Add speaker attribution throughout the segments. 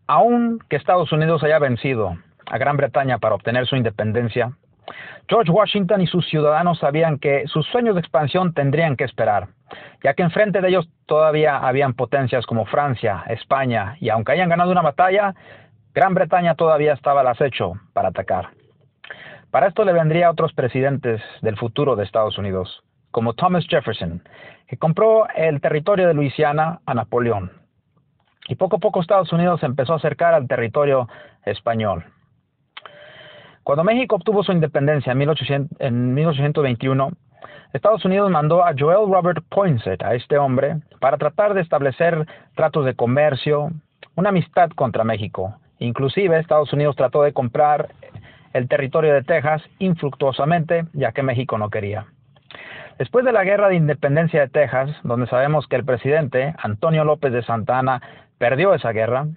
Speaker 1: Aun que Estados Unidos haya vencido a Gran Bretaña para obtener su independencia, George Washington y sus ciudadanos sabían que sus sueños de expansión tendrían que esperar, ya que enfrente de ellos todavía habían potencias como Francia, España, y aunque hayan ganado una batalla, Gran Bretaña todavía estaba al acecho para atacar. Para esto le vendría a otros presidentes del futuro de Estados Unidos, como Thomas Jefferson, que compró el territorio de Luisiana a Napoleón. Y poco a poco Estados Unidos se empezó a acercar al territorio español. Cuando México obtuvo su independencia en 1821, Estados Unidos mandó a Joel Robert Poinsett, a este hombre, para tratar de establecer tratos de comercio, una amistad contra México. Inclusive Estados Unidos trató de comprar el territorio de Texas infructuosamente, ya que México no quería. Después de la Guerra de Independencia de Texas, donde sabemos que el presidente Antonio López de Santa Anna perdió esa guerra,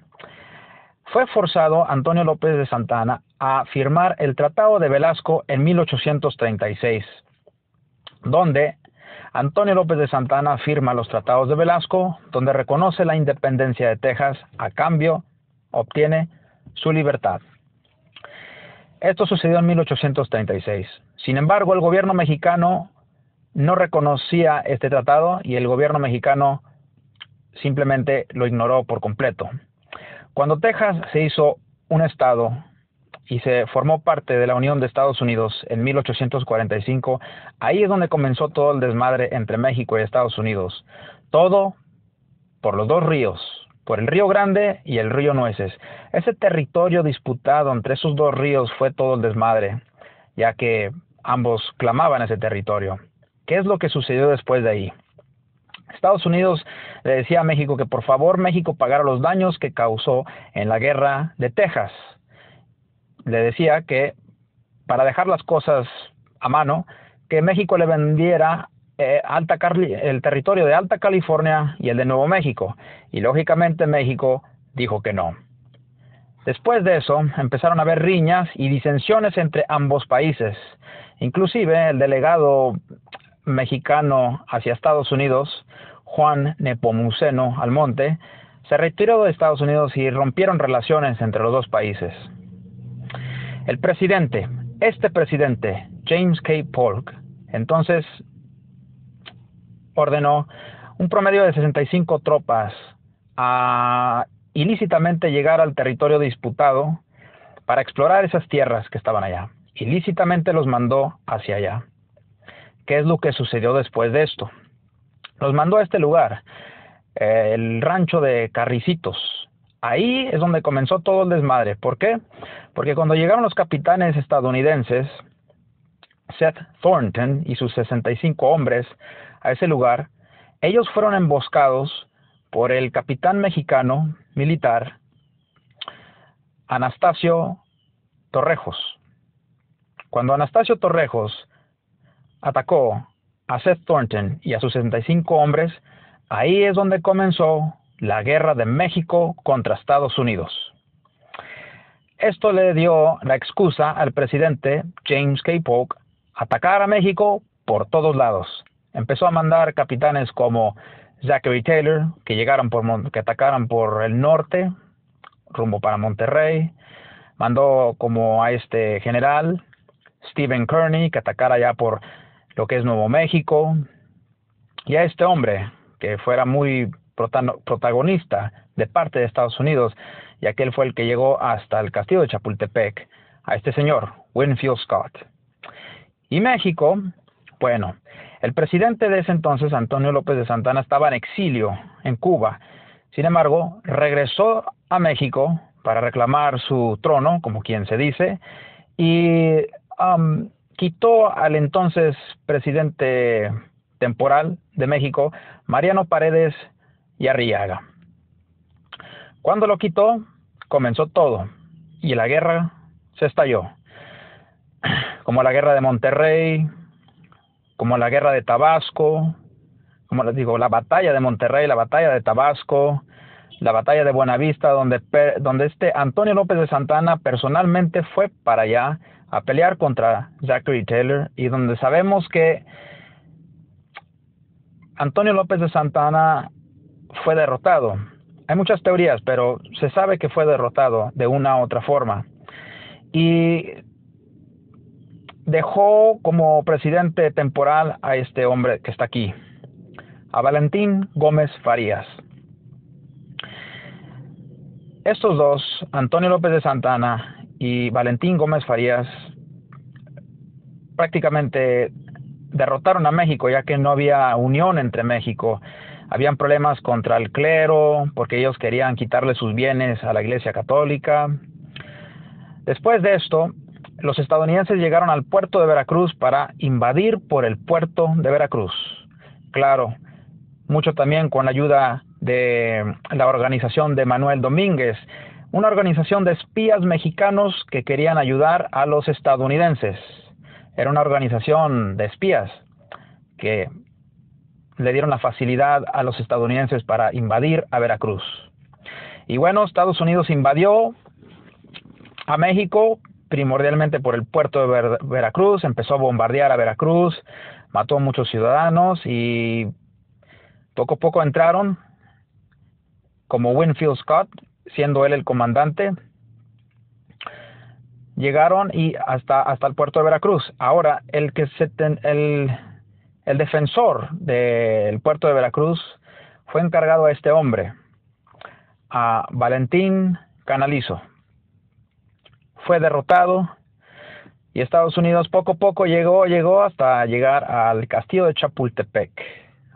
Speaker 1: fue forzado Antonio López de Santa Anna a firmar el Tratado de Velasco en 1836, donde Antonio López de Santa Anna firma los Tratados de Velasco, donde reconoce la independencia de Texas, a cambio obtiene su libertad. Esto sucedió en 1836. Sin embargo, el gobierno mexicano no reconocía este tratado y el gobierno mexicano simplemente lo ignoró por completo. Cuando Texas se hizo un estado y se formó parte de la Unión de Estados Unidos en 1845, ahí es donde comenzó todo el desmadre entre México y Estados Unidos. Todo por los dos ríos, por el Río Grande y el Río Nueces. Ese territorio disputado entre esos dos ríos fue todo el desmadre, ya que ambos clamaban ese territorio. ¿Qué es lo que sucedió después de ahí? Estados Unidos le decía a México que por favor México pagara los daños que causó en la guerra de Texas. Le decía que para dejar las cosas a mano, que México le vendiera el territorio de Alta California y el de Nuevo México. Y lógicamente México dijo que no. Después de eso empezaron a haber riñas y disensiones entre ambos países. Inclusive el delegado mexicano hacia Estados Unidos, Juan Nepomuceno Almonte, se retiró de Estados Unidos y rompieron relaciones entre los dos países. El presidente, James K. Polk, entonces ordenó un promedio de 65 tropas a ilícitamente llegar al territorio disputado para explorar esas tierras que estaban allá. Ilícitamente los mandó hacia allá. ¿Qué es lo que sucedió después de esto? Los mandó a este lugar, el rancho de Carricitos. Ahí es donde comenzó todo el desmadre. ¿Por qué? Porque cuando llegaron los capitanes estadounidenses, Seth Thornton y sus 65 hombres a ese lugar, ellos fueron emboscados por el capitán mexicano militar Anastasio Torrejos. Cuando Anastasio Torrejos atacó a Seth Thornton y a sus 65 hombres, ahí es donde comenzó la guerra de México contra Estados Unidos. Esto le dio la excusa al presidente James K. Polk a atacar a México por todos lados. Empezó a mandar capitanes como Zachary Taylor, que atacaran por el norte, rumbo para Monterrey. Mandó como a este general, Stephen Kearny, que atacara ya por lo que es Nuevo México. Y a este hombre, que fuera muy protagonista de parte de Estados Unidos, ya que él fue el que llegó hasta el castillo de Chapultepec, a este señor, Winfield Scott. Y México, bueno, el presidente de ese entonces, Antonio López de Santa Anna, estaba en exilio en Cuba. Sin embargo, regresó a México para reclamar su trono, como quien se dice, y quitó al entonces presidente temporal de México, Mariano Paredes y Arriaga. Cuando lo quitó, comenzó todo, y la guerra se estalló. Como la guerra de Monterrey, como la guerra de Tabasco, como les digo, la batalla de Monterrey, la batalla de Tabasco, la batalla de Buenavista, donde este Antonio López de Santa Anna personalmente fue para allá a pelear contra Zachary Taylor, y donde sabemos que Antonio López de Santa Anna fue derrotado. Hay muchas teorías, pero se sabe que fue derrotado de una u otra forma. Y dejó como presidente temporal a este hombre que está aquí, a Valentín Gómez Farías. Estos dos, Antonio López de Santa Anna y Valentín Gómez Farías, prácticamente derrotaron a México, ya que no había unión entre México. Habían problemas contra el clero, porque ellos querían quitarle sus bienes a la Iglesia Católica. Después de esto, los estadounidenses llegaron al puerto de Veracruz para invadir por el puerto de Veracruz. Claro, mucho también con la ayuda de la organización de Manuel Domínguez, una organización de espías mexicanos que querían ayudar a los estadounidenses. Era una organización de espías que le dieron la facilidad a los estadounidenses para invadir a Veracruz. Y bueno, Estados Unidos invadió a México, primordialmente por el puerto de Veracruz, empezó a bombardear a Veracruz, mató a muchos ciudadanos y poco a poco entraron, como Winfield Scott, siendo él el comandante, llegaron y hasta el puerto de Veracruz. Ahora, el defensor del puerto de Veracruz fue encargado a este hombre, a Valentín Canalizo. Fue derrotado y Estados Unidos poco a poco llegó hasta llegar al castillo de Chapultepec,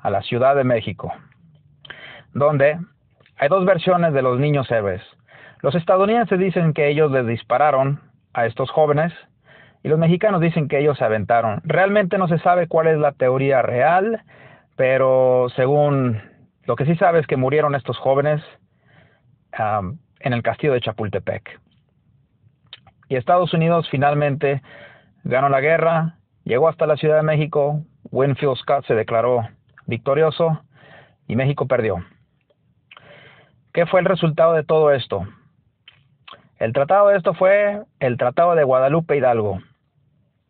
Speaker 1: a la Ciudad de México, donde hay dos versiones de los niños héroes. Los estadounidenses dicen que ellos les dispararon a estos jóvenes y los mexicanos dicen que ellos se aventaron. Realmente no se sabe cuál es la teoría real, pero según lo que sí sabe es que murieron estos jóvenes en el castillo de Chapultepec. Y Estados Unidos finalmente ganó la guerra, llegó hasta la Ciudad de México, Winfield Scott se declaró victorioso y México perdió. ¿Qué fue el resultado de todo esto? El tratado de esto fue el Tratado de Guadalupe Hidalgo.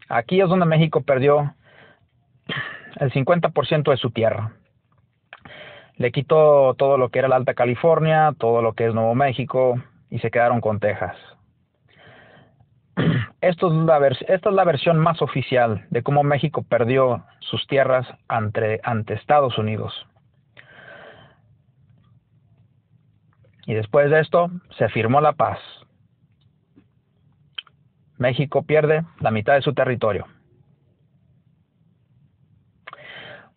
Speaker 1: Aquí es donde México perdió el 50% de su tierra. Le quitó todo lo que era la Alta California, todo lo que es Nuevo México y se quedaron con Texas. Esta es la versión más oficial de cómo México perdió sus tierras ante Estados Unidos. Y después de esto se firmó la paz. México pierde la mitad de su territorio.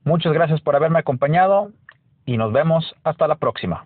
Speaker 1: Muchas gracias por haberme acompañado y nos vemos hasta la próxima.